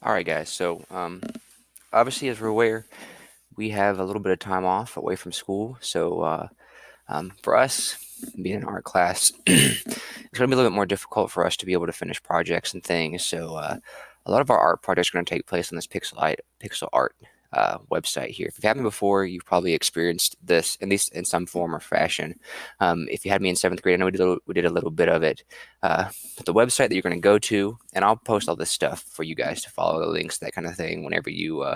All right, guys. So, obviously, as we're aware, we have a little bit of time off away from school. So, for us, being an art class, it's going to be a little bit more difficult for us to be able to finish projects and things. So, a lot of our art projects are going to take place on this pixel art website here. If you've had me before, you've probably experienced this, at least in some form or fashion. If you had me in seventh grade, I know we did a little bit of it. But the website that you're going to go to, and I'll post all this stuff for you guys to follow the links, that kind of thing, whenever you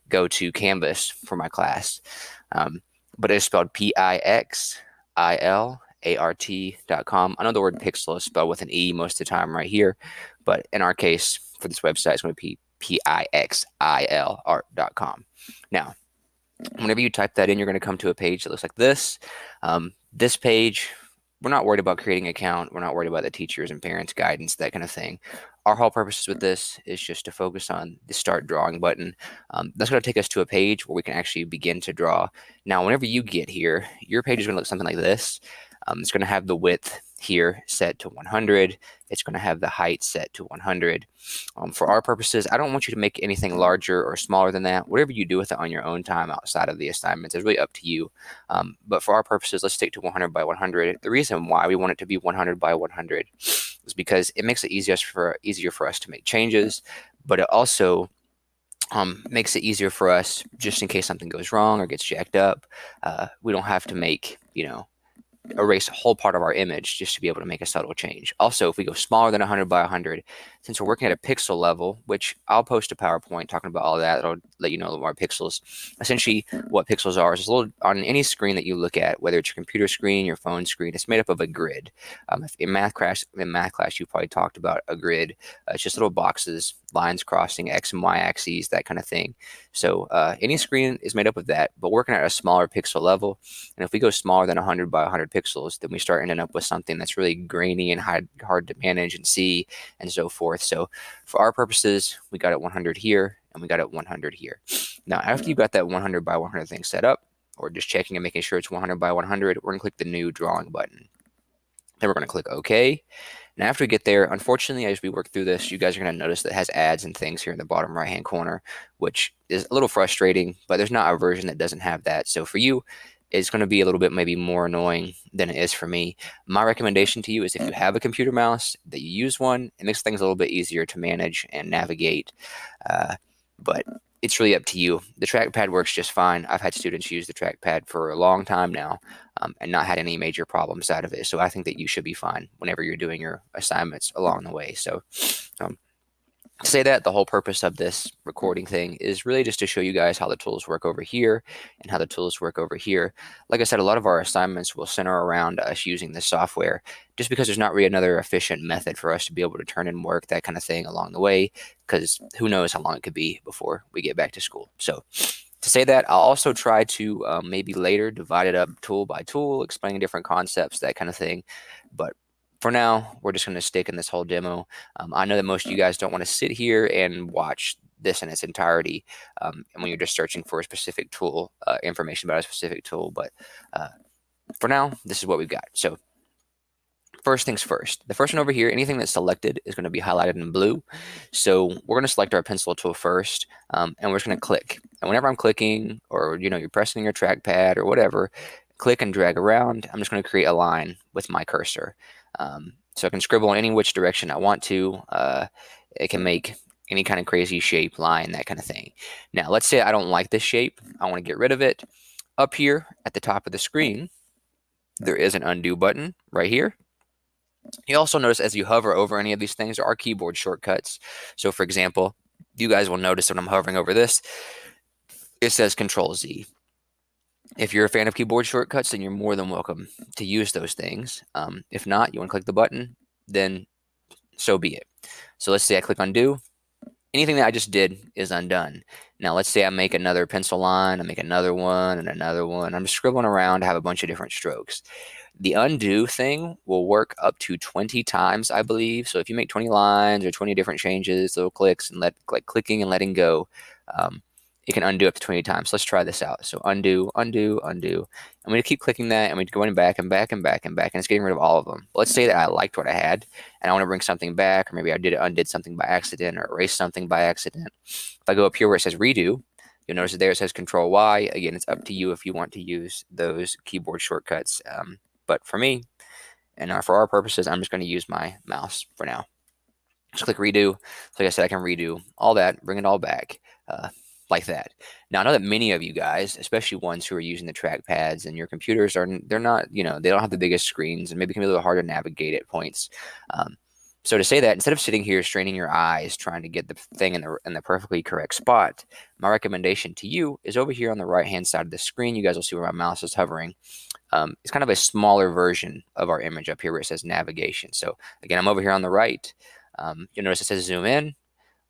go to Canvas for my class. But it's spelled PIXILART.com. I know the word pixel is spelled with an E most of the time right here, but in our case, for this website, it's going to be PIXILART.com. Now, whenever you type that in, you're going to come to a page that looks like this. This page, we're not worried about creating an account. We're not worried about the teachers and parents guidance, that kind of thing. Our whole purpose with this is just to focus on the start drawing button. That's going to take us to a page where we can actually begin to draw. Now, whenever you get here, your page is going to look something like this. It's going to have the width here set to 100. It's going to have the height set to 100. For our purposes, I don't want you to make anything larger or smaller than that. Whatever you do with it on your own time outside of the assignments is really up to you. But for our purposes, let's stick to 100 by 100. The reason why we want it to be 100 by 100 is because it makes it easier for us to make changes, but it also makes it easier for us just in case something goes wrong or gets jacked up. We don't have to make, erase a whole part of our image just to be able to make a subtle change. Also, if we go smaller than 100 by 100, since we're working at a pixel level, which I'll post a PowerPoint talking about all that, it'll let you know our pixels. Essentially, what pixels are is a little on any screen that you look at, whether it's your computer screen, your phone screen, it's made up of a grid. In math class, you probably talked about a grid. It's just little boxes, lines crossing X and Y axes, that kind of thing. So any screen is made up of that, but working at a smaller pixel level. And if we go smaller than 100 by 100 pixels, then we start ending up with something that's really grainy and hard to manage and see and so forth. So for our purposes, we got it 100 here and we got it 100 here. Now, after you got that 100 by 100 thing set up, or just checking and making sure it's 100 by 100, we're going to click the new drawing button. Then we're going to click OK. And after we get there, unfortunately, as we work through this, you guys are going to notice that it has ads and things here in the bottom right-hand corner, which is a little frustrating, but there's not a version that doesn't have that. So for you, it's going to be a little bit maybe more annoying than it is for me. My recommendation to you is if you have a computer mouse, that you use one. It makes things a little bit easier to manage and navigate. But it's really up to you. The trackpad works just fine. I've had students use the trackpad for a long time now and not had any major problems out of it. So I think that you should be fine whenever you're doing your assignments along the way. So to say that, the whole purpose of this recording thing is really just to show you guys how the tools work over here and how the tools work over here. Like I said, a lot of our assignments will center around us using this software just because there's not really another efficient method for us to be able to turn in work, that kind of thing along the way, because who knows how long it could be before we get back to school. So to say that, I'll also try to maybe later divide it up tool by tool, explaining different concepts, that kind of thing. But for now, we're just going to stick in this whole demo. I know that most of you guys don't want to sit here and watch this in its entirety, and when you're just searching for a specific tool, information about a specific tool. But for now, this is what we've got. So first things first, the first one over here, anything that's selected is going to be highlighted in blue. So we're going to select our pencil tool first, and we're just going to click. And whenever I'm clicking, or you're pressing your trackpad or whatever, click and drag around, I'm just going to create a line with my cursor. So I can scribble in any which direction I want to. It can make any kind of crazy shape, line, that kind of thing. Now, let's say I don't like this shape. I want to get rid of it. Up here at the top of the screen, there is an undo button right here. You also notice as you hover over any of these things, there are keyboard shortcuts. So for example, you guys will notice when I'm hovering over this, it says Control Z. If you're a fan of keyboard shortcuts, then you're more than welcome to use those things. If not, you want to click the button, then so be it. So let's say I click undo. Anything that I just did is undone. Now let's say I make another pencil line, I make another one and another one. I'm just scribbling around, I have a bunch of different strokes. The undo thing will work up to 20 times, I believe. So if you make 20 lines or 20 different changes, little clicks, and like clicking and letting go, it can undo up to 20 times. Let's try this out. So undo, undo, undo. I'm going to keep clicking that, and we're going back and back and back and back, and it's getting rid of all of them. Let's say that I liked what I had, and I want to bring something back, or maybe I undid something by accident, or erased something by accident. If I go up here where it says redo, you'll notice that there it says Control Y. Again, it's up to you if you want to use those keyboard shortcuts. But for me, and for our purposes, I'm just going to use my mouse for now. Just click redo. So like I said, I can redo all that, bring it all back like that. Now, I know that many of you guys, especially ones who are using the trackpads, and your computers they're not, they don't have the biggest screens, and maybe it can be a little hard to navigate at points. So to say that, instead of sitting here straining your eyes trying to get the thing in the perfectly correct spot, my recommendation to you is over here on the right-hand side of the screen. You guys will see where my mouse is hovering. It's kind of a smaller version of our image up here where it says navigation. So again, I'm over here on the right. You'll notice it says zoom in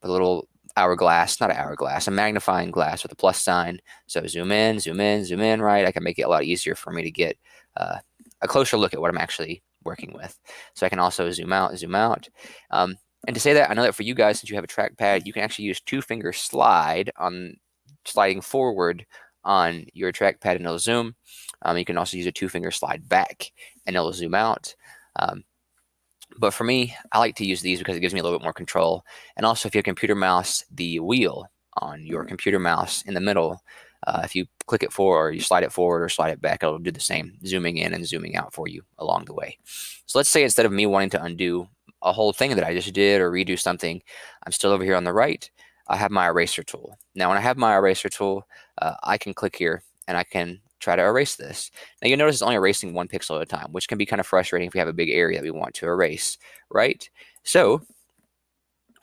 with a little hourglass, not an hourglass, a magnifying glass with a plus sign. So zoom in, zoom in, zoom in, right? I can make it a lot easier for me to get a closer look at what I'm actually working with. So I can also zoom out, zoom out. And to say that, I know that for you guys, since you have a trackpad, you can actually use two-finger sliding forward on your trackpad and it'll zoom. You can also use a two-finger slide back and it'll zoom out. But for me, I like to use these because it gives me a little bit more control. And also, if you have a computer mouse, the wheel on your computer mouse in the middle, if you click it forward, or you slide it forward or slide it back, it'll do the same, zooming in and zooming out for you along the way. So let's say instead of me wanting to undo a whole thing that I just did or redo something, I'm still over here on the right. I have my eraser tool. Now, when I have my eraser tool, I can click here and I can try to erase this. Now you'll notice it's only erasing one pixel at a time, which can be kind of frustrating if we have a big area that we want to erase, right? So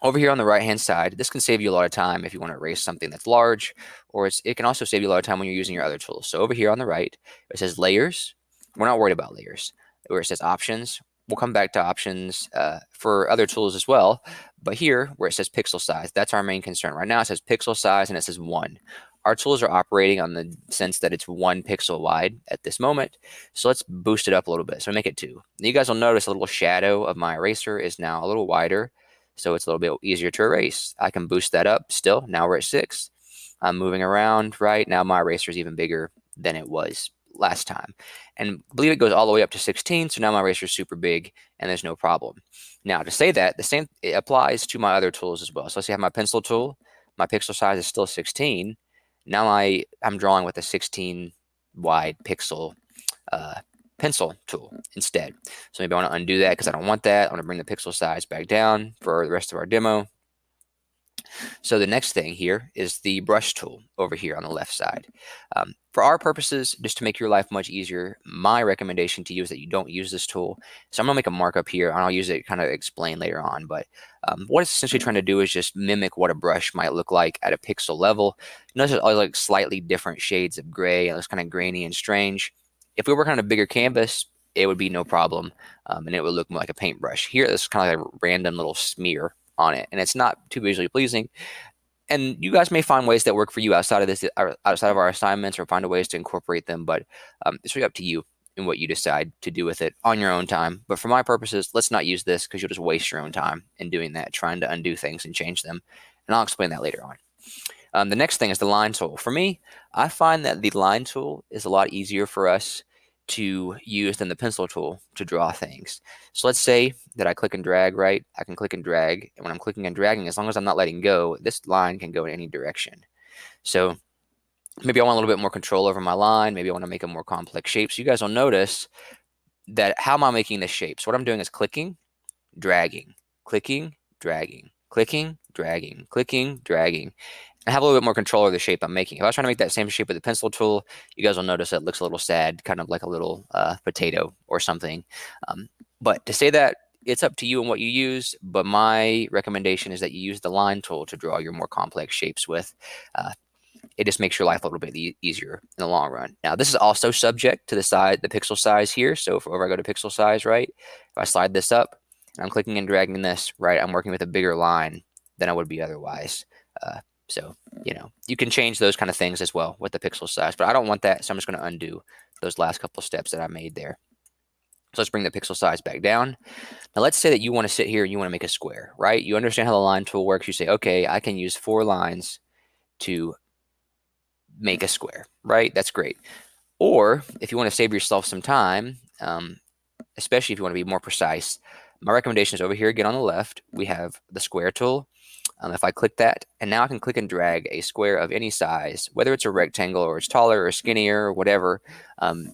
over here on the right-hand side, this can save you a lot of time if you want to erase something that's large, or it can also save you a lot of time when you're using your other tools. So over here on the right, it says layers. We're not worried about layers. Where it says options, we'll come back to options for other tools as well. But here, where it says pixel size, that's our main concern. Right now, it says pixel size, and it says 1. Our tools are operating on the sense that it's 1 pixel wide at this moment. So let's boost it up a little bit. So make it 2. You guys will notice a little shadow of my eraser is now a little wider. So it's a little bit easier to erase. I can boost that up still. Now we're at 6. I'm moving around, right? Now my eraser is even bigger than it was last time. And I believe it goes all the way up to 16. So now my eraser is super big and there's no problem. Now to say that, the same it applies to my other tools as well. So let's say I have my pencil tool. My pixel size is still 16. Now I'm drawing with a 16 wide pixel pencil tool instead. So maybe I want to undo that because I don't want that. I want to bring the pixel size back down for the rest of our demo. So the next thing here is the brush tool over here on the left side. For our purposes, just to make your life much easier, my recommendation to you is that you don't use this tool. So I'm going to make a markup here, and I'll use it kind of explain later on. But what it's essentially trying to do is just mimic what a brush might look like at a pixel level. Notice it's all like slightly different shades of gray. It looks kind of grainy and strange. If we work on a bigger canvas, it would be no problem, and it would look more like a paintbrush. Here, it's kind of like a random little smear on it, and it's not too visually pleasing. And you guys may find ways that work for you outside of this, outside of our assignments, or find ways to incorporate them. But it's really up to you and what you decide to do with it on your own time. But for my purposes, let's not use this because you'll just waste your own time in doing that, trying to undo things and change them. And I'll explain that later on. The next thing is the line tool. For me, I find that the line tool is a lot easier for us to use than the pencil tool to draw things. So let's say that I click and drag, right? I can click and drag, and when I'm clicking and dragging, as long as I'm not letting go, this line can go in any direction. So maybe I want a little bit more control over my line. Maybe I want to make a more complex shape. So you guys will notice that how am I making this shape? So what I'm doing is clicking, dragging, clicking, dragging, clicking, dragging, clicking, dragging. I have a little bit more control over the shape I'm making. If I was trying to make that same shape with the pencil tool, you guys will notice that it looks a little sad, kind of like a little potato or something. But to say that, it's up to you and what you use, but my recommendation is that you use the line tool to draw your more complex shapes with. It just makes your life a little bit easier in the long run. Now, this is also subject to the pixel size here. So if I go to pixel size, right, if I slide this up, and I'm clicking and dragging this, right, I'm working with a bigger line than I would be otherwise. So, you can change those kind of things as well with the pixel size, but I don't want that, so I'm just going to undo those last couple steps that I made there. So let's bring the pixel size back down. Now let's say that you want to sit here and you want to make a square, right? You understand how the line tool works. You say, okay, I can use 4 lines to make a square, right? That's great. Or if you want to save yourself some time, especially if you want to be more precise, my recommendation is over here again on the left, we have the square tool. If I click that, and now I can click and drag a square of any size, whether it's a rectangle or it's taller or skinnier or whatever,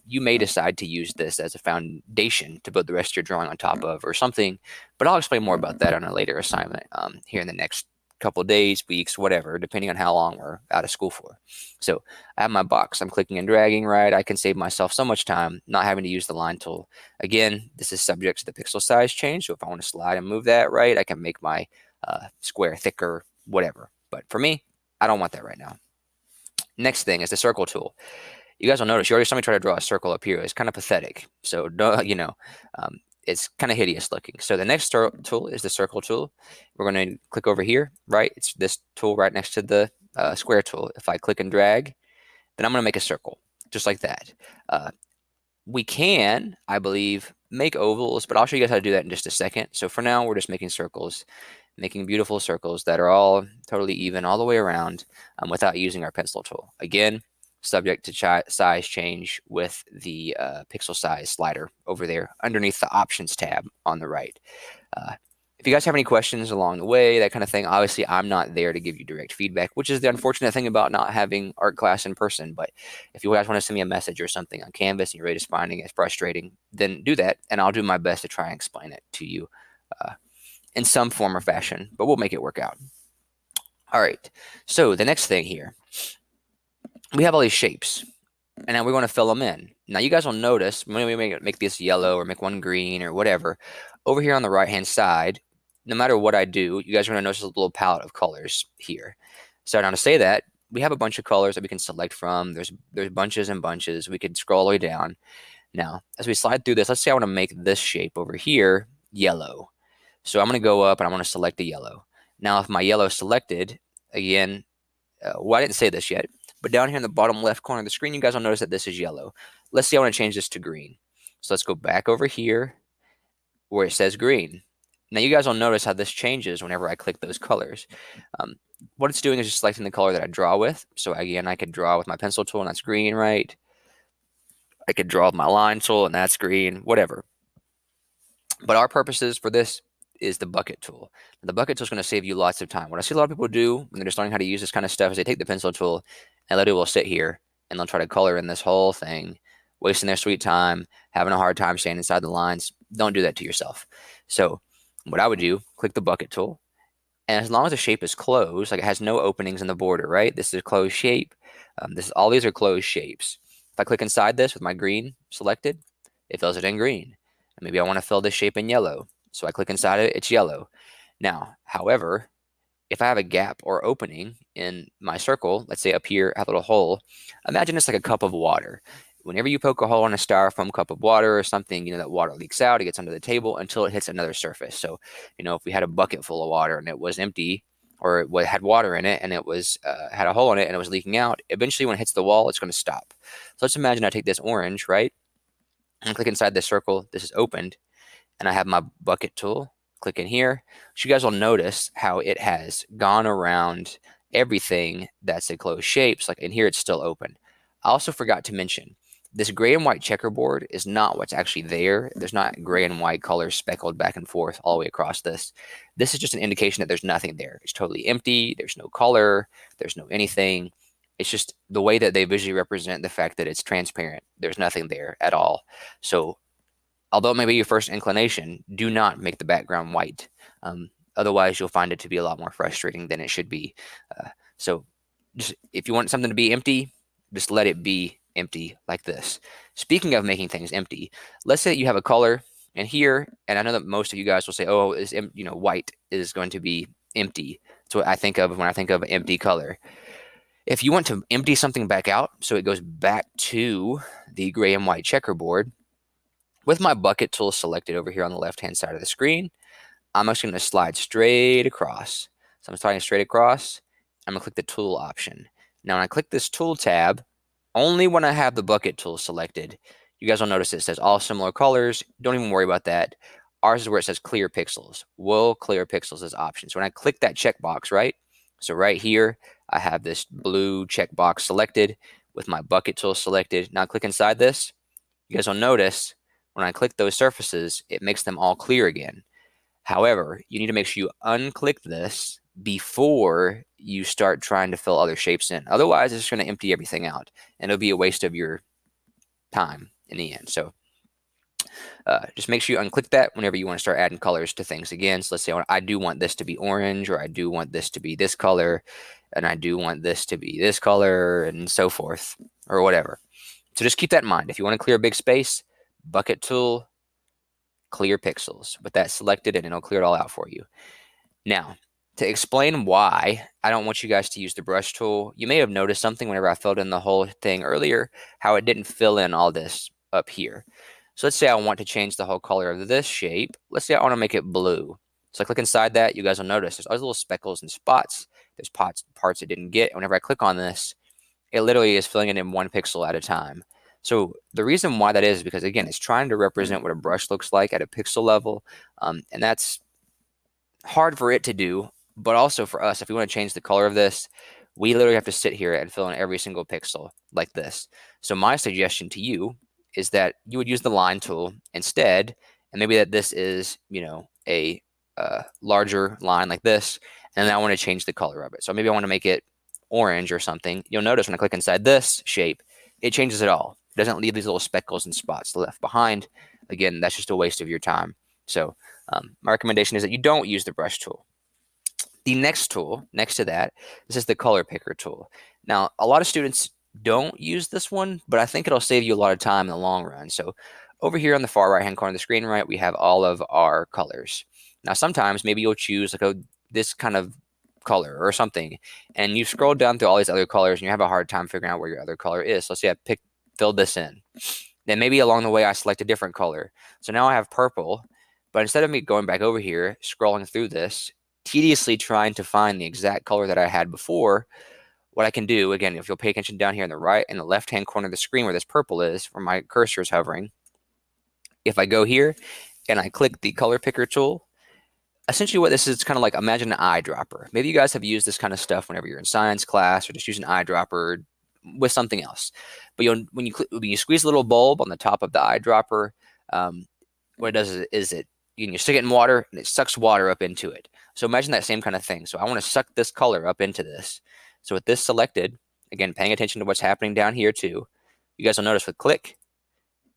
you may decide to use this as a foundation to build the rest of your drawing on top of or something, but I'll explain more about that on a later assignment here in the next couple of days, weeks, whatever, depending on how long we're out of school for. So I have my box. I'm clicking and dragging, right? I can save myself so much time not having to use the line tool. Again, this is subject to the pixel size change. So if I want to slide and move that, right, I can make my square thicker, whatever. But for me, I don't want that right now. Next thing is the circle tool. You guys will notice you already saw me try to draw a circle up here. It's kind of pathetic. So, it's kind of hideous looking. So the next tool is the circle tool. We're going to click over here, right? It's this tool right next to the square tool. If I click and drag, then I'm going to make a circle, just like that. We can, I believe, make ovals, but I'll show you guys how to do that in just a second. So for now, we're just making circles, making beautiful circles that are all totally even all the way around without using our pencil tool. Again, subject to size change with the pixel size slider over there underneath the options tab on the right. If you guys have any questions along the way, that kind of thing, obviously I'm not there to give you direct feedback, which is the unfortunate thing about not having art class in person. But if you guys want to send me a message or something on Canvas and you're really just finding it frustrating, then do that, and I'll do my best to try and explain it to you in some form or fashion, but we'll make it work out. All right, so the next thing here, we have all these shapes, and now we want to fill them in. Now you guys will notice when we make this yellow or make one green or whatever, over here on the right-hand side, no matter what I do, you guys are going to notice a little palette of colors here. So now to say that, we have a bunch of colors that we can select from. There's bunches and bunches. We could scroll all the way down. Now, as we slide through this, let's say I want to make this shape over here yellow. So I'm going to go up and I want to select the yellow. Now, if my yellow is selected, again, well, I didn't say this yet, but down here in the bottom left corner of the screen, you guys will notice that this is yellow. Let's see, I want to change this to green. So let's go back over here where it says green. Now you guys will notice how this changes whenever I click those colors. What it's doing is just selecting the color that I draw with. So again, I could draw with my pencil tool and that's green, right? I could draw with my line tool and that's green, whatever. But our purposes for this is the bucket tool. And the bucket tool is going to save you lots of time. What I see a lot of people do when they're just learning how to use this kind of stuff is they take the pencil tool and literally will sit here and they'll try to color in this whole thing, wasting their sweet time, having a hard time staying inside the lines. Don't do that to yourself. So what I would do, click the bucket tool, and as long as the shape is closed, like it has no openings in the border, right? This is a closed shape. All these are closed shapes. If I click inside this with my green selected, it fills it in green. And maybe I want to fill this shape in yellow. So I click inside it, it's yellow. Now, however, if I have a gap or opening in my circle, let's say up here, I have a little hole, imagine it's like a cup of water. Whenever you poke a hole in a styrofoam cup of water or something, that water leaks out, it gets under the table until it hits another surface. So, if we had a bucket full of water and it was empty, or it had water in it and it was had a hole in it and it was leaking out, eventually when it hits the wall, it's going to stop. So let's imagine I take this orange, right, and click inside this circle. This is opened, and I have my bucket tool. Click in here. So you guys will notice how it has gone around everything that's a closed shapes. Like in here, it's still open. I also forgot to mention, this gray and white checkerboard is not what's actually there. There's not gray and white colors speckled back and forth all the way across this. This is just an indication that there's nothing there. It's totally empty. There's no color. There's no anything. It's just the way that they visually represent the fact that it's transparent. There's nothing there at all. So although it may be your first inclination, do not make the background white. Otherwise, you'll find it to be a lot more frustrating than it should be. So just, if you want something to be empty, just let it be empty like this. Speaking of making things empty, let's say you have a color in here, and I know that most of you guys will say, oh, white is going to be empty. That's what I think of when I think of empty color. If you want to empty something back out so it goes back to the gray and white checkerboard, with my bucket tool selected over here on the left-hand side of the screen, I'm actually going to slide straight across. So I'm sliding straight across. I'm going to click the tool option. Now, when I click this tool tab, only when I have the bucket tool selected, you guys will notice it says all similar colors. Don't even worry about that. Ours is where it says clear pixels. Will clear pixels as option. So when I click that checkbox, right? So right here, I have this blue checkbox selected with my bucket tool selected. Now click inside this. You guys will notice when I click those surfaces, it makes them all clear again. However, you need to make sure you unclick this before you start trying to fill other shapes in. Otherwise, it's just going to empty everything out, and it'll be a waste of your time in the end. So just make sure you unclick that whenever you want to start adding colors to things again. So let's say I do want this to be orange, or I do want this to be this color, and I do want this to be this color, and so forth, or whatever. So just keep that in mind. If you want to clear a big space, bucket tool, clear pixels. With that selected, and it'll clear it all out for you. Now, to explain why I don't want you guys to use the brush tool, you may have noticed something whenever I filled in the whole thing earlier, how it didn't fill in all this up here. So let's say I want to change the whole color of this shape. Let's say I want to make it blue. So I click inside that, you guys will notice there's all these little speckles and spots. There's parts it didn't get. And whenever I click on this, it literally is filling it in 1 pixel at a time. So the reason why that is because, again, it's trying to represent what a brush looks like at a pixel level. And that's hard for it to do, but also for us, if we want to change the color of this, we literally have to sit here and fill in every single pixel like this. So my suggestion to you is that you would use the line tool instead, and maybe that this is, a larger line like this, and then I want to change the color of it. So maybe I want to make it orange or something. You'll notice when I click inside this shape, it changes it all. It doesn't leave these little speckles and spots left behind. Again, that's just a waste of your time. So my recommendation is that you don't use the brush tool. The next tool next to that, this is the color picker tool. Now, a lot of students don't use this one, but I think it'll save you a lot of time in the long run. So over here on the far right-hand corner of the screen, right, we have all of our colors. Now, sometimes maybe you'll choose like this kind of color or something, and you scroll down through all these other colors, and you have a hard time figuring out where your other color is. So let's say I filled this in. Then maybe along the way, I select a different color. So now I have purple, but instead of me going back over here, scrolling through this, tediously trying to find the exact color that I had before, what I can do, again, if you'll pay attention down here in the right and the left-hand corner of the screen where this purple is, where my cursor is hovering, if I go here and I click the color picker tool, essentially what this is, it's kind of like, imagine an eyedropper. Maybe you guys have used this kind of stuff whenever you're in science class, or just use an eyedropper with something else. But when you squeeze a little bulb on the top of the eyedropper, what it does is you stick it in water, and it sucks water up into it. So imagine that same kind of thing. So I want to suck this color up into this. So with this selected, again, paying attention to what's happening down here too, you guys will notice with click,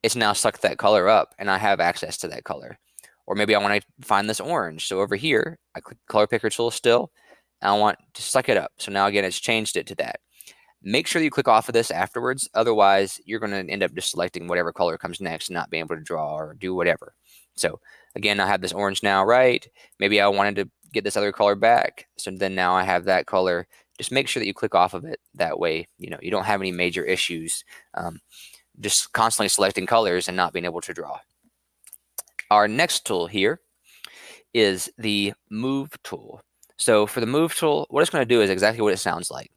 it's now sucked that color up, and I have access to that color. Or maybe I want to find this orange. So over here, I click color picker tool still, and I want to suck it up. So now again, it's changed it to that. Make sure you click off of this afterwards. Otherwise, you're going to end up just selecting whatever color comes next and not being able to draw or do whatever. So again, I have this orange now, right? Maybe I wanted to get this other color back. So then now I have that color. Just make sure that you click off of it. That way, you don't have any major issues just constantly selecting colors and not being able to draw. Our next tool here is the move tool. So for the move tool, what it's going to do is exactly what it sounds like.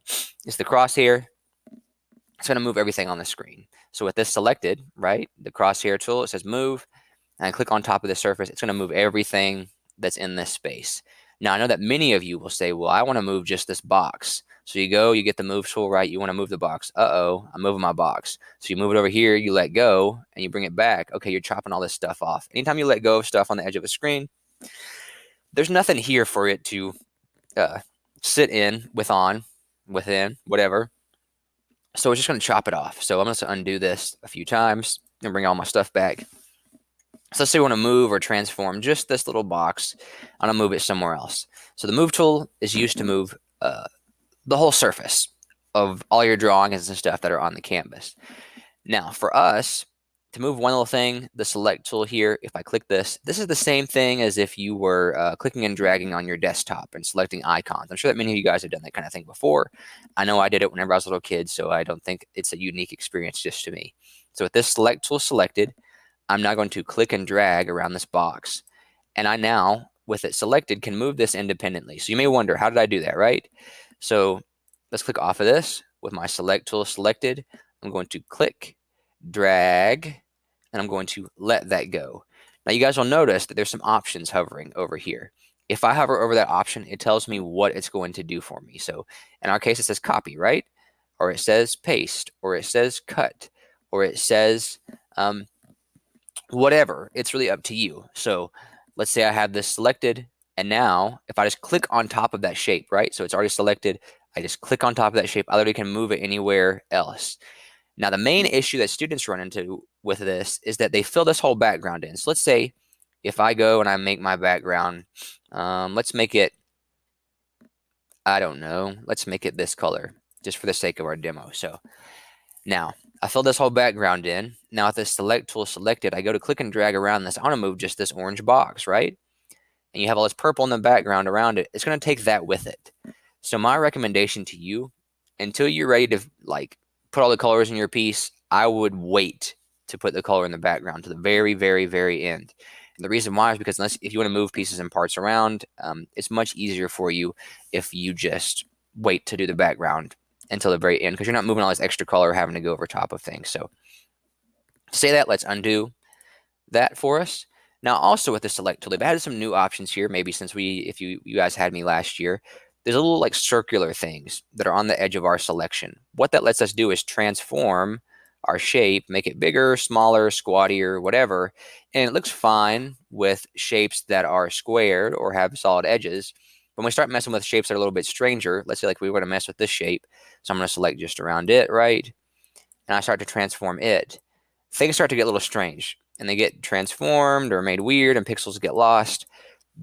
It's the crosshair. It's going to move everything on the screen. So with this selected, right, the crosshair tool, it says move, and I click on top of the surface, it's going to move everything that's in this space. Now, I know that many of you will say, well, I want to move just this box. So you get the move tool, right? You want to move the box. Uh-oh, I'm moving my box. So you move it over here, you let go, and you bring it back. Okay, you're chopping all this stuff off. Anytime you let go of stuff on the edge of a screen, there's nothing here for it to sit in, within, whatever. So it's just going to chop it off. So I'm going to undo this a few times and bring all my stuff back. So let's say we want to move or transform just this little box. I'm going to move it somewhere else. So the move tool is used to move the whole surface of all your drawings and stuff that are on the canvas. Now, for us, to move one little thing, the select tool here, if I click this is the same thing as if you were clicking and dragging on your desktop and selecting icons. I'm sure that many of you guys have done that kind of thing before. I know I did it whenever I was a little kid, so I don't think it's a unique experience just to me. So with this select tool selected, I'm now going to click and drag around this box. And I now, with it selected, can move this independently. So you may wonder, how did I do that, right? So let's click off of this. With my select tool selected, I'm going to click, drag, and I'm going to let that go. Now you guys will notice that there's some options hovering over here. If I hover over that option, it tells me what it's going to do for me. So in our case, it says copy, right? Or it says paste, or it says cut, or it says whatever. It's really up to you. So let's say I have this selected, and now if I just click on top of that shape, right? So it's already selected. I just click on top of that shape. I literally can move it anywhere else. Now, the main issue that students run into with this is that they fill this whole background in. So let's say if I go and I make my background, let's make it, I don't know, let's make it this color just for the sake of our demo. So now I fill this whole background in. Now with this select tool selected, I go to click and drag around this. I want to move just this orange box, right? And you have all this purple in the background around it. It's going to take that with it. So my recommendation to you, until you're ready to like put all the colors in your piece, I would wait to put the color in the background to the very, very, very end. And the reason why is because if you want to move pieces and parts around, it's much easier for you if you just wait to do the background until the very end, because you're not moving all this extra color having to go over top of things. So to say that, let's undo that for us. Now, also with the select tool, they've added some new options here. Maybe since if you guys had me last year, there's a little like circular things that are on the edge of our selection. What that lets us do is transform our shape, make it bigger, smaller, squattier, whatever. And it looks fine with shapes that are squared or have solid edges. When we start messing with shapes that are a little bit stranger, let's say like we were to mess with this shape. So I'm going to select just around it, right? And I start to transform it. Things start to get a little strange, and they get transformed or made weird, and pixels get lost.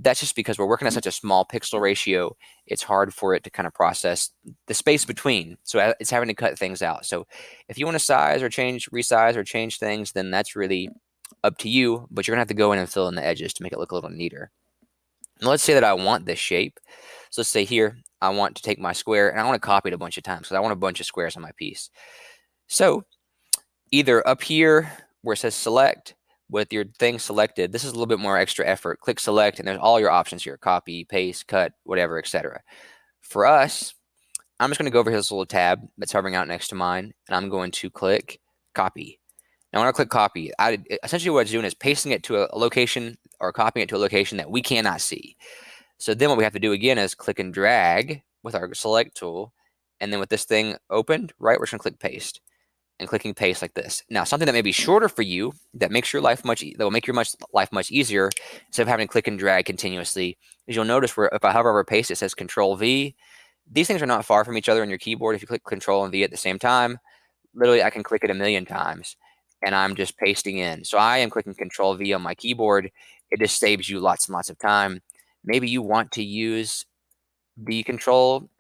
That's just because we're working at such a small pixel ratio. It's hard for it to kind of process the space between. So it's having to cut things out. So if you want to size or resize or change things, then that's really up to you. But you're going to have to go in and fill in the edges to make it look a little neater. And let's say that I want this shape. So let's say here, I want to take my square, and I want to copy it a bunch of times because I want a bunch of squares on my piece. So either up here where it says select with your thing selected, this is a little bit more extra effort. Click select, and there's all your options here: copy, paste, cut, whatever, etc. For us, I'm just going to go over here this little tab that's hovering out next to mine, and I'm going to click copy. Now, when I click copy, essentially what it's doing is pasting it to a location or copying it to a location that we cannot see. So then what we have to do again is click and drag with our select tool, and then with this thing opened, right, we're just going to click paste. And clicking paste like this. Now, something that may be shorter for you that makes your life that will make your life much easier instead of having to click and drag continuously is you'll notice where if I hover over paste, it says Control V. These things are not far from each other on your keyboard. If you click Control and V at the same time, literally I can click it a million times and I'm just pasting in. So I am clicking Control V on my keyboard. It just saves you lots and lots of time. Maybe you want to use the Control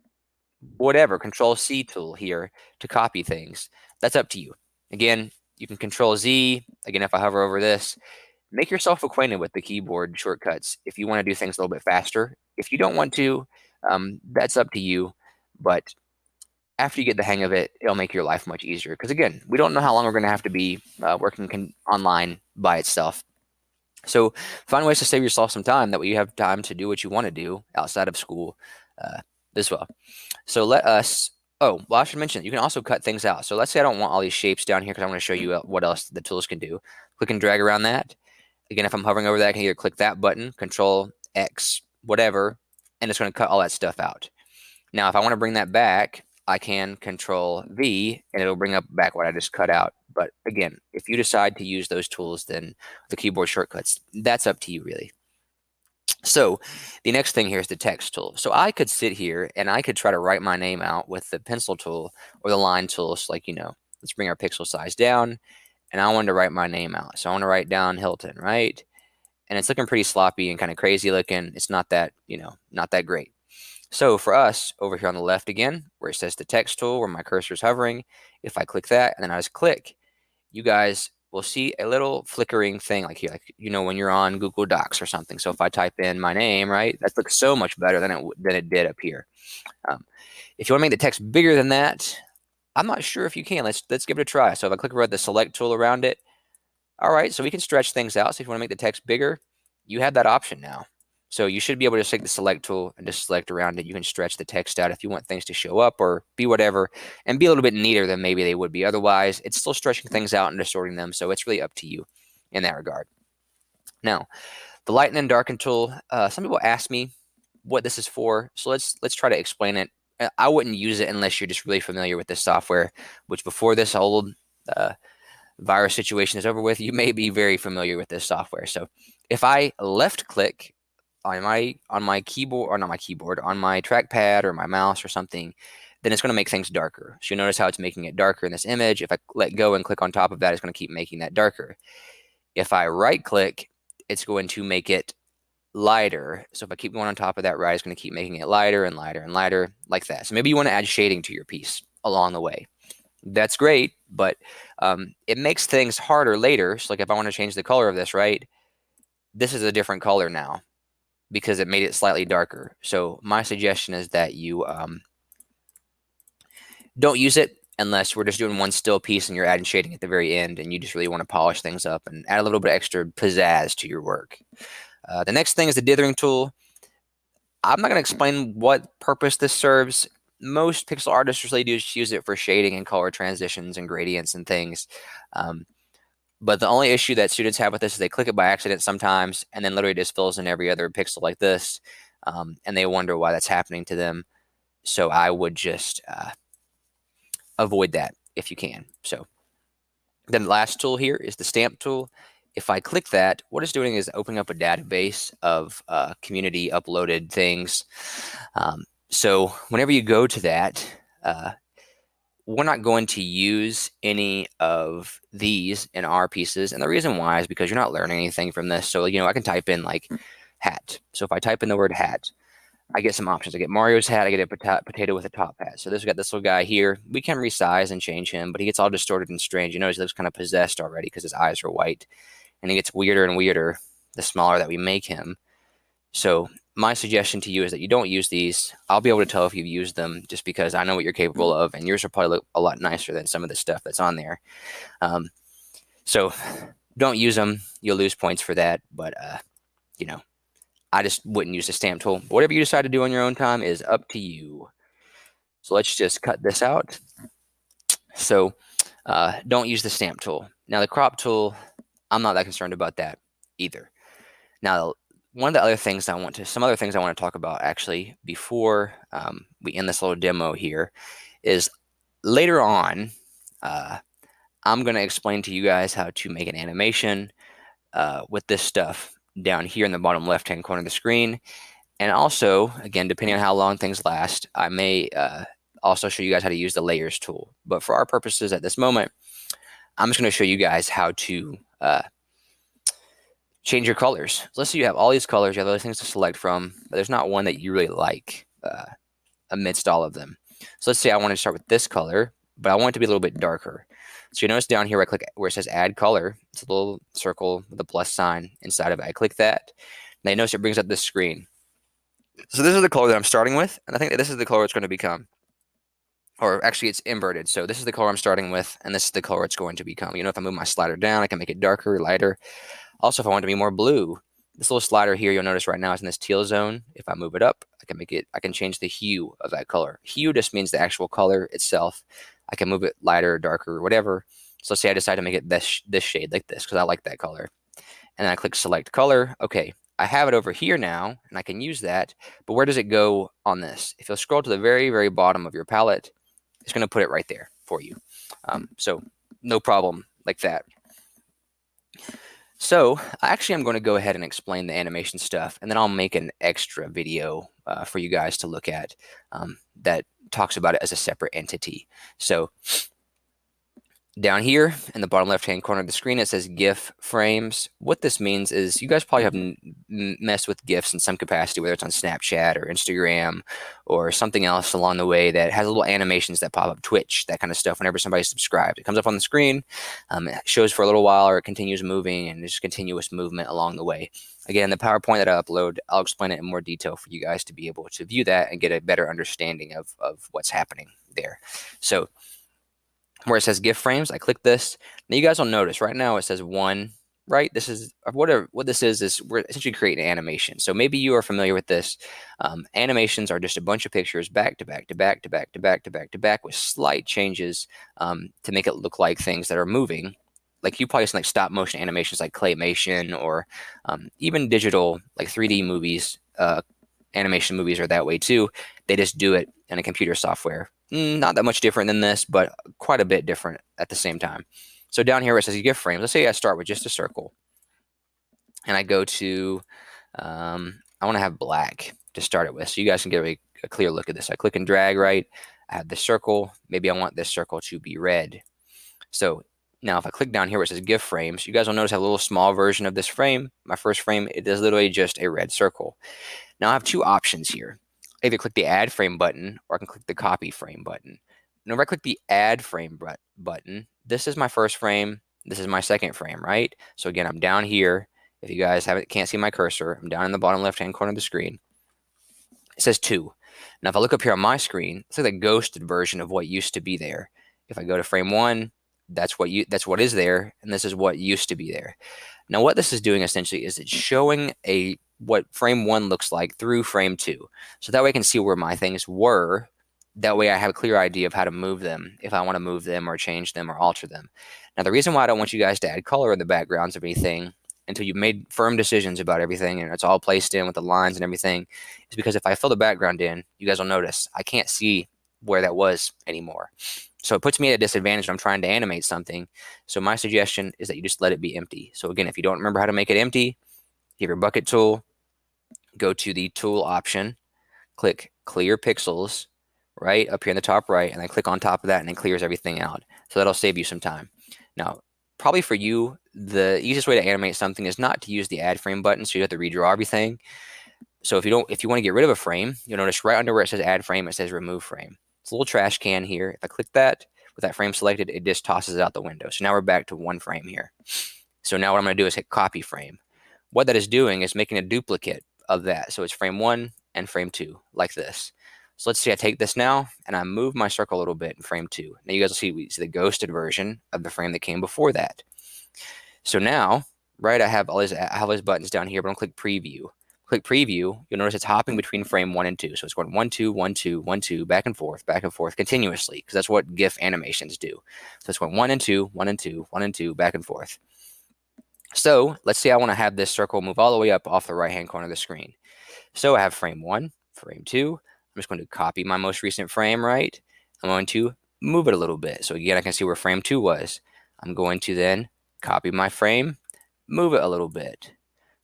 C tool here to copy things. That's up to you. Again, you can Control Z. Again, if I hover over this, make yourself acquainted with the keyboard shortcuts if you want to do things a little bit faster. If you don't want to, that's up to you. But after you get the hang of it, it'll make your life much easier. Because again, we don't know how long we're going to have to be working online by itself. So find ways to save yourself some time. That way you have time to do what you want to do outside of school as well. So let us, oh, well, I should mention, you can also cut things out. So let's say I don't want all these shapes down here because I want to show you what else the tools can do. Click and drag around that. Again, if I'm hovering over that, I can either click that button, Control X, whatever, and it's going to cut all that stuff out. Now, if I want to bring that back, I can Control V, and it'll bring up back what I just cut out. But again, if you decide to use those tools, then the keyboard shortcuts, that's up to you, really. So the next thing here is the text tool. So I could sit here and I could try to write my name out with the pencil tool or the line tool. So like, let's bring our pixel size down, and I wanted to write my name out. So I want to write down Hilton, right? And it's looking pretty sloppy and kind of crazy looking. It's not that, not that great. So for us over here on the left again, where it says the text tool, where my cursor is hovering, if I click that and then I just click, you guys will see a little flickering thing like here, when you're on Google Docs or something. So if I type in my name, right, that looks so much better than it did up here. If you want to make the text bigger than that, I'm not sure if you can. Let's give it a try. So if I click over the select tool around it, all right, so we can stretch things out. So if you want to make the text bigger, you have that option now. So you should be able to just take the select tool and just select around it. You can stretch the text out if you want things to show up or be whatever and be a little bit neater than maybe they would be. Otherwise, it's still stretching things out and distorting them. So it's really up to you in that regard. Now, the Lighten and Darken tool, some people ask me what this is for. So let's try to explain it. I wouldn't use it unless you're just really familiar with this software, which before this old virus situation is over with, you may be very familiar with this software. So if I left click on my keyboard, or not my keyboard, on my trackpad or my mouse or something, then it's going to make things darker. So you notice how it's making it darker in this image. If I let go and click on top of that, it's going to keep making that darker. If I right click, it's going to make it lighter. So if I keep going on top of that right, it's going to keep making it lighter and lighter and lighter like that. So maybe you want to add shading to your piece along the way. That's great, but it makes things harder later. So like if I want to change the color of this, right, this is a different color now because it made it slightly darker. So my suggestion is that you don't use it unless we're just doing one still piece and you're adding shading at the very end and you just really want to polish things up and add a little bit extra pizzazz to your work. The next thing is the Dithering Tool. I'm not going to explain what purpose this serves. Most pixel artists really do just use it for shading and color transitions and gradients and things. But the only issue that students have with this is they click it by accident sometimes and then literally just fills in every other pixel like this. And they wonder why that's happening to them. So I would just avoid that if you can. So then the last tool here is the stamp tool. If I click that, what it's doing is opening up a database of community uploaded things. So whenever you go to that, we're not going to use any of these in our pieces. And the reason why is because you're not learning anything from this. So, I can type in like hat. So if I type in the word hat, I get some options. I get Mario's hat. I get a potato with a top hat. So this, we got this little guy here. We can resize and change him, but he gets all distorted and strange. You notice he looks kind of possessed already because his eyes are white. And he gets weirder and weirder the smaller that we make him. So my suggestion to you is that you don't use these. I'll be able to tell if you've used them just because I know what you're capable of, and yours will probably look a lot nicer than some of the stuff that's on there. So don't use them. You'll lose points for that, but I just wouldn't use the stamp tool. Whatever you decide to do on your own time is up to you. So let's just cut this out. So don't use the stamp tool. Now the crop tool, I'm not that concerned about that either. Now, some other things I want to talk about actually before we end this little demo here is later on, I'm going to explain to you guys how to make an animation with this stuff down here in the bottom left-hand corner of the screen. And also, again, depending on how long things last, I may also show you guys how to use the layers tool. But for our purposes at this moment, I'm just going to show you guys how to change your colors. So let's say you have all these colors, you have other things to select from, but there's not one that you really like amidst all of them. So let's say I want to start with this color, but I want it to be a little bit darker. So you notice down here, I click where it says add color. It's a little circle with a plus sign inside of it. I click that. Now you notice it brings up this screen. So this is the color that I'm starting with, and I think that this is the color it's going to become. Or actually, it's inverted. So this is the color I'm starting with, and this is the color it's going to become. If I move my slider down, I can make it darker, lighter. Also, if I want it to be more blue, this little slider here, you'll notice right now is in this teal zone. If I move it up, I can change the hue of that color. Hue just means the actual color itself. I can move it lighter, darker, whatever. So let's say I decide to make it this shade like this because I like that color. And then I click select color. Okay, I have it over here now, and I can use that. But where does it go on this? If you'll scroll to the very, very bottom of your palette, it's going to put it right there for you. So no problem like that. So actually, I'm going to go ahead and explain the animation stuff, and then I'll make an extra video for you guys to look at that talks about it as a separate entity. So down here in the bottom left-hand corner of the screen, it says Gif Frames. What this means is you guys probably have messed with GIFs in some capacity, whether it's on Snapchat or Instagram or something else along the way that has little animations that pop up, Twitch, that kind of stuff. Whenever somebody's subscribed, it comes up on the screen, it shows for a little while, or it continues moving, and there's continuous movement along the way. Again, the PowerPoint that I upload, I'll explain it in more detail for you guys to be able to view that and get a better understanding of what's happening there. So where it says Gif Frames, I click this. Now you guys will notice right now it says 1, right? This is what this is we're essentially creating an animation. So maybe you are familiar with this. Animations are just a bunch of pictures back to back to back to back to back to back to back with slight changes to make it look like things that are moving. Like you probably seen like stop motion animations like claymation or even digital like 3D movies animation movies are that way too. They just do it in a computer software. Not that much different than this, but quite a bit different at the same time. So down here where it says Gif Frames, let's say I start with just a circle, and I go to, I want to have black to start it with, so you guys can get a clear look at this. I click and drag, right? I have this circle. Maybe I want this circle to be red. So now if I click down here where it says Gif Frames, you guys will notice I have a little small version of this frame. My first frame, it is literally just a red circle. Now I have two options here. I either click the Add Frame button or I can click the Copy Frame button. Whenever I click the Add Frame button, this is my first frame. This is my second frame, right? So again, I'm down here. If you guys can't see my cursor, I'm down in the bottom left-hand corner of the screen. It says 2. Now if I look up here on my screen, it's like the ghosted version of what used to be there. If I go to frame 1, that's what is there, and this is what used to be there. Now what this is doing essentially is it's showing what frame 1 looks like through frame 2. So that way I can see where my things were. That way I have a clear idea of how to move them, if I want to move them or change them or alter them. Now the reason why I don't want you guys to add color in the backgrounds of anything until you've made firm decisions about everything and it's all placed in with the lines and everything is because if I fill the background in, you guys will notice I can't see where that was anymore. So it puts me at a disadvantage when I'm trying to animate something. So my suggestion is that you just let it be empty. So again, if you don't remember how to make it empty, you have your bucket tool, go to the tool option, click clear pixels right up here in the top right, and then click on top of that and it clears everything out. So that'll save you some time. Now, probably for you, the easiest way to animate something is not to use the add frame button, so you have to redraw everything. So if you want to get rid of a frame, you'll notice right under where it says add frame, it says remove frame. It's a little trash can here. If I click that, with that frame selected, it just tosses it out the window. So now we're back to one frame here. So now what I'm going to do is hit copy frame. What that is doing is making a duplicate of that. So it's frame 1 and frame 2, like this. So let's see, I take this now, and I move my circle a little bit in frame 2. Now you guys will see, we see the ghosted version of the frame that came before that. So now, right, I have all these buttons down here, but I'm going to click preview. Click preview, you'll notice it's hopping between frame 1 and 2. So it's going 1, 2, 1, 2, 1, 2, back and forth continuously, because that's what GIF animations do. So it's going 1 and 2, 1 and 2, 1 and 2, back and forth. So let's say I want to have this circle move all the way up off the right-hand corner of the screen. So I have frame 1, frame 2. I'm just going to copy my most recent frame, right? I'm going to move it a little bit. So again, I can see where frame 2 was. I'm going to then copy my frame, move it a little bit.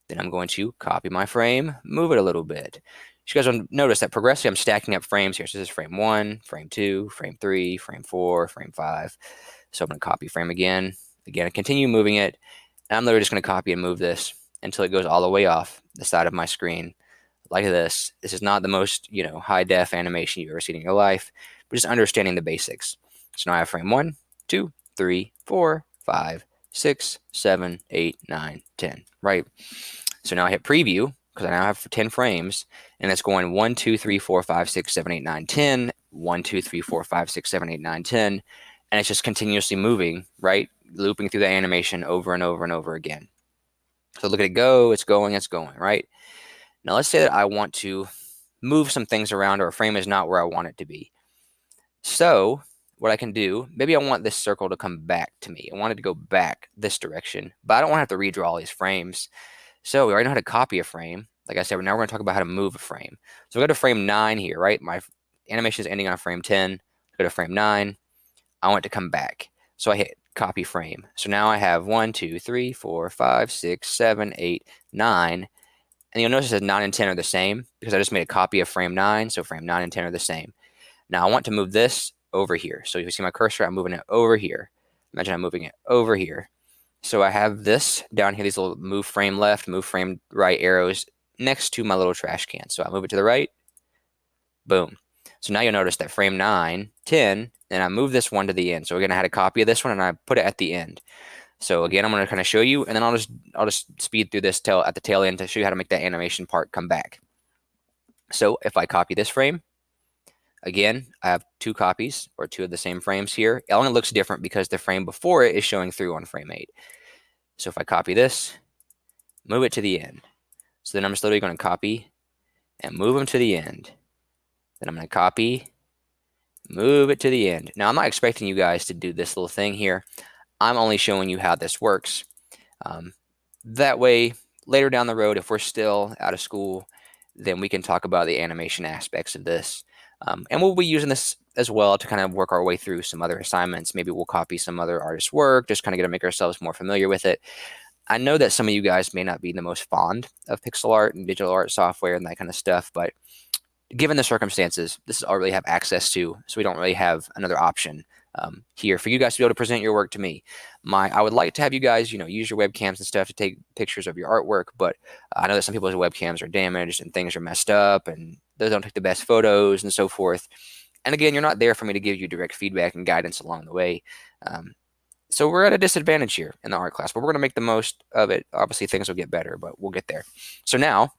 Then I'm going to copy my frame, move it a little bit. You guys will notice that progressively I'm stacking up frames here. So this is frame 1, frame 2, frame 3, frame 4, frame 5. So I'm going to copy frame again. Again, I continue moving it. And I'm literally just going to copy and move this until it goes all the way off the side of my screen like this. This is not the most, high def animation you've ever seen in your life, but just understanding the basics. So now I have frame 1, 2, 3, 4, 5, 6, 7, 8, 9, 10, right? So now I hit preview because I now have 10 frames, and it's going 1, 2, 3, 4, 5, 6, 7, 8, 9, 10, 1, 2, 3, 4, 5, 6, 7, 8, 9, 10, and it's just continuously moving, right? Looping through the animation over and over and over again. So look at it go, it's going, right? Now let's say that I want to move some things around, or a frame is not where I want it to be. So what I can do, maybe I want this circle to come back to me. I want it to go back this direction, but I don't want to have to redraw all these frames. So we already know how to copy a frame. Like I said, now we're going to talk about how to move a frame. So we go to frame 9 here, right? My animation is ending on frame 10. Go to frame 9. I want it to come back. So I hit copy frame. So now I have 1, 2, 3, 4, 5, 6, 7, 8, 9. And you'll notice that 9 and 10 are the same because I just made a copy of frame 9. So frame 9 and 10 are the same. Now I want to move this over here. So you see my cursor, I'm moving it over here. Imagine I'm moving it over here. So I have this down here, these little move frame left, move frame right arrows next to my little trash can. So I move it to the right, boom. So now you'll notice that frame 9, 10, and I move this one to the end. So again, I had a copy of this one and I put it at the end. So again, I'm going to kind of show you, and then I'll just speed through this at the tail end to show you how to make that animation part come back. So if I copy this frame, again, I have 2 copies or 2 of the same frames here. It only looks different because the frame before it is showing through on frame 8. So if I copy this, move it to the end. So then I'm just literally going to copy and move them to the end. Then I'm going to copy, move it to the end. Now, I'm not expecting you guys to do this little thing here. I'm only showing you how this works. That way, later down the road, if we're still out of school then we can talk about the animation aspects of this. And we'll be using this as well to kind of work our way through some other assignments. Maybe we'll copy some other artist's work, just kind of get to make ourselves more familiar with it. I know that some of you guys may not be the most fond of pixel art and digital art software and that kind of stuff, but given the circumstances, this is all we really have access to, so we don't really have another option here for you guys to be able to present your work to me. I would like to have you guys, use your webcams and stuff to take pictures of your artwork, but I know that some people's webcams are damaged and things are messed up and those don't take the best photos and so forth. And again, you're not there for me to give you direct feedback and guidance along the way. So we're at a disadvantage here in the art class, but we're going to make the most of it. Obviously, things will get better, but we'll get there. So now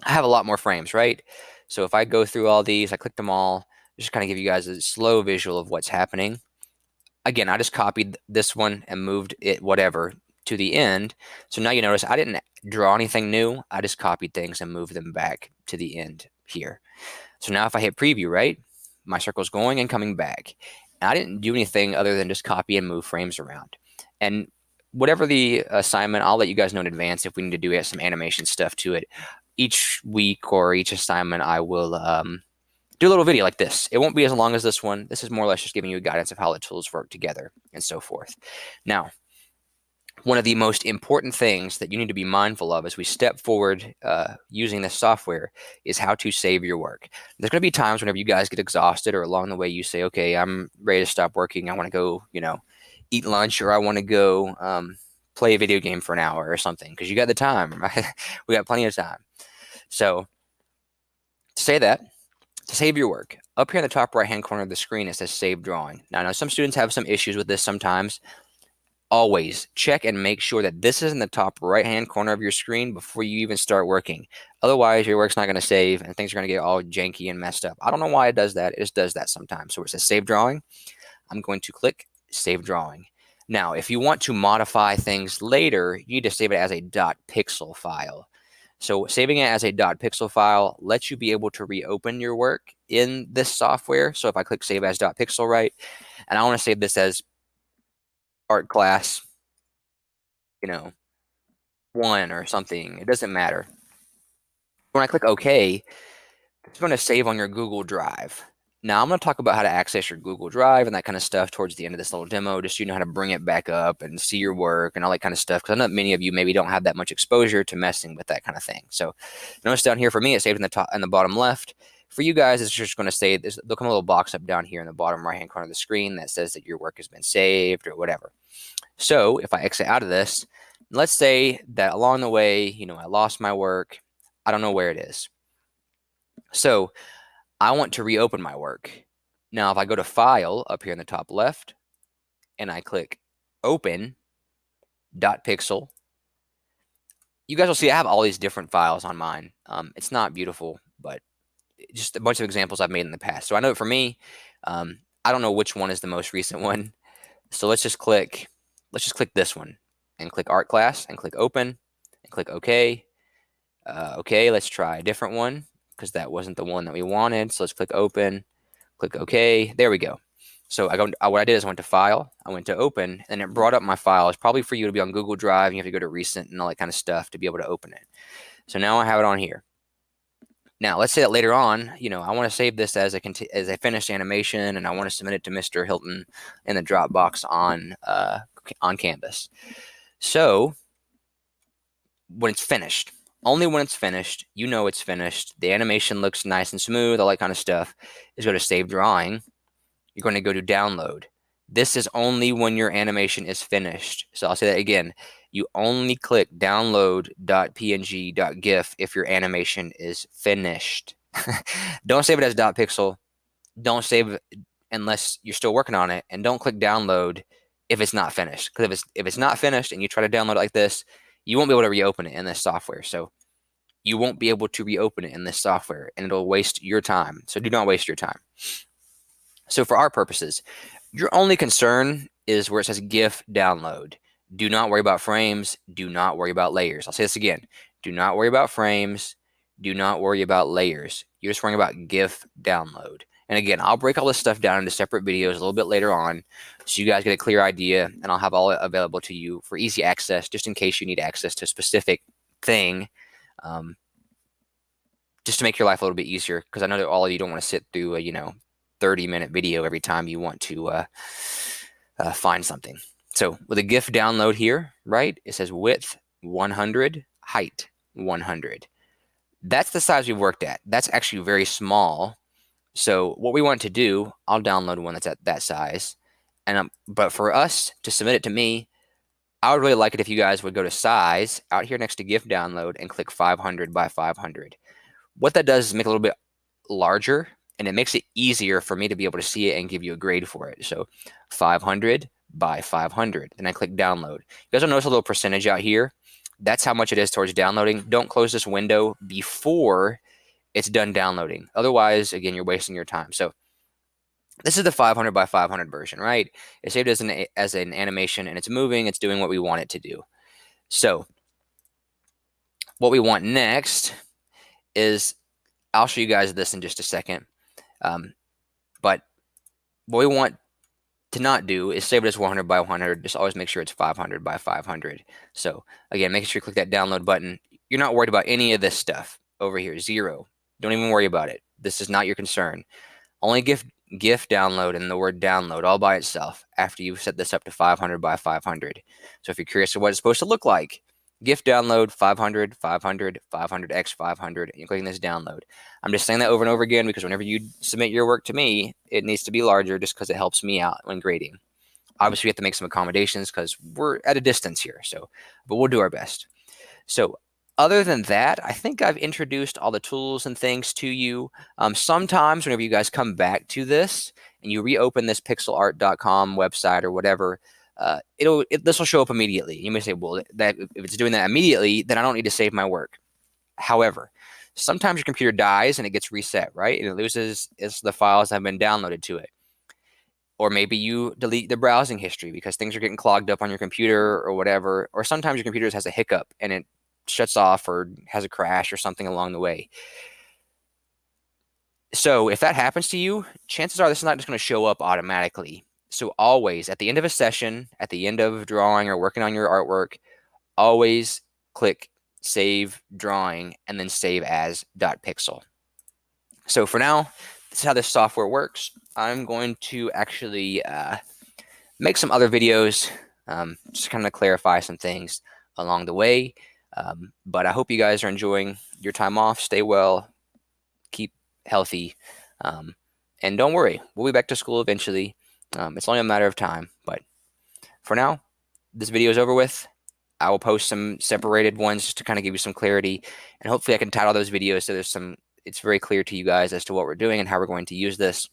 I have a lot more frames, right? So if I go through all these, I click them all, just kind of give you guys a slow visual of what's happening. Again, I just copied this one and moved it, whatever, to the end. So now you notice I didn't draw anything new. I just copied things and moved them back to the end here. So now if I hit preview, right, my circle's going and coming back. And I didn't do anything other than just copy and move frames around. And whatever the assignment, I'll let you guys know in advance if we need to do some animation stuff to it. Each week or each assignment, I will do a little video like this. It won't be as long as this one. This is more or less just giving you guidance of how the tools work together and so forth. Now, one of the most important things that you need to be mindful of as we step forward using this software is how to save your work. There's going to be times whenever you guys get exhausted or along the way you say, okay, I'm ready to stop working. I want to go, eat lunch, or I want to go play a video game for an hour or something because you got the time, right? We got plenty of time. So to say that, to save your work, up here in the top right-hand corner of the screen, it says Save Drawing. Now, I know some students have some issues with this sometimes. Always check and make sure that this is in the top right-hand corner of your screen before you even start working. Otherwise, your work's not going to save and things are going to get all janky and messed up. I don't know why it does that. It just does that sometimes. So where it says Save Drawing, I'm going to click Save Drawing. Now, if you want to modify things later, you need to save it as a .pixel file. So saving it as a .pixel file lets you be able to reopen your work in this software. So if I click Save as .pixel, right, and I want to save this as art class, 1 or something, it doesn't matter. When I click OK, it's going to save on your Google Drive. Now, I'm going to talk about how to access your Google Drive and that kind of stuff towards the end of this little demo, just so you know how to bring it back up and see your work and all that kind of stuff, because I know many of you maybe don't have that much exposure to messing with that kind of thing. So notice down here for me, it's saved in the top and the bottom left. For you guys, it's just going to say, there'll come a little box up down here in the bottom right-hand corner of the screen that says that your work has been saved or whatever. So if I exit out of this, let's say that along the way, I lost my work. I don't know where it is. So I want to reopen my work. Now, if I go to File up here in the top left, and I click Open .pixel, you guys will see I have all these different files on mine. It's not beautiful, but just a bunch of examples I've made in the past. So I know for me, I don't know which one is the most recent one. So let's just click this one and click Art Class and click Open and click OK. Okay, let's try a different one because that wasn't the one that we wanted. So let's click Open, click OK. There we go. So what I did is I went to File, I went to Open, and it brought up my file. It's probably for you to be on Google Drive, and you have to go to Recent and all that kind of stuff to be able to open it. So now I have it on here. Now, let's say that later on, I want to save this as a finished animation, and I want to submit it to Mr. Hilton in the Dropbox on Canvas. So when it's finished, only when it's finished, it's finished, the animation looks nice and smooth, all that kind of stuff, is go to Save Drawing. You're going to go to Download. This is only when your animation is finished. So I'll say that again. You only click download.png.gif if your animation is finished. Don't save it as .pixel. Don't save it unless you're still working on it. And don't click download if it's not finished. Because if it's not finished and you try to download it like this, you won't be able to reopen it in this software. So you won't be able to reopen it in this software, and it'll waste your time. So do not waste your time. So for our purposes, your only concern is where it says GIF download. Do not worry about frames. Do not worry about layers. I'll say this again. Do not worry about frames. Do not worry about layers. You're just worrying about GIF download. And again, I'll break all this stuff down into separate videos a little bit later on so you guys get a clear idea, and I'll have all it available to you for easy access just in case you need access to a specific thing. just to make your life a little bit easier, because I know that all of you don't want to sit through a 30-minute video every time you want to find something. So with a GIF download here, right, it says width 100, height 100. That's the size we've worked at. That's actually very small. So what we want to do, I'll download one that's at that size. But for us to submit it to me, I would really like it if you guys would go to size out here next to GIF download and click 500 by 500. What that does is make it a little bit larger, and it makes it easier for me to be able to see it and give you a grade for it. So 500 by 500. Then I click download. You guys will notice a little percentage out here. That's how much it is towards downloading. Don't close this window before it's done downloading. Otherwise, again, you're wasting your time. So this is the 500 by 500 version, right? It's saved as an animation, and it's moving. It's doing what we want it to do. So what we want next is, I'll show you guys this in just a second. But what we want to not do is save it as 100 by 100. Just always make sure it's 500 by 500. So again, making sure you click that download button. You're not worried about any of this stuff over here. 0. Don't even worry about it. This is not your concern. Only GIF download and the word download all by itself after you've set this up to 500 by 500. So if you're curious of what it's supposed to look like, GIF download 500, 500, 500x 500, and you're clicking this download. I'm just saying that over and over again because whenever you submit your work to me, it needs to be larger just because it helps me out when grading. Obviously, we have to make some accommodations because we're at a distance here. But we'll do our best. So other than that, I think I've introduced all the tools and things to you. Sometimes whenever you guys come back to this and you reopen this pixelart.com website or whatever, this will show up immediately. You may say, well, that if it's doing that immediately, then I don't need to save my work. However, sometimes your computer dies and it gets reset, right? And it loses the files that have been downloaded to it. Or maybe you delete the browsing history because things are getting clogged up on your computer or whatever. Or sometimes your computer has a hiccup and it shuts off or has a crash or something along the way. So if that happens to you, chances are this is not just going to show up automatically. So always at the end of a session, at the end of drawing or working on your artwork, always click save drawing and then save as .pixel. So for now, this is how this software works. I'm going to actually make some other videos, just kind of clarify some things along the way. But I hope you guys are enjoying your time off. Stay well, keep healthy, and don't worry, we'll be back to school eventually. It's only a matter of time. But for now, this video is over with. I will post some separated ones just to kind of give you some clarity, and hopefully I can title those videos so it's very clear to you guys as to what we're doing and how we're going to use this.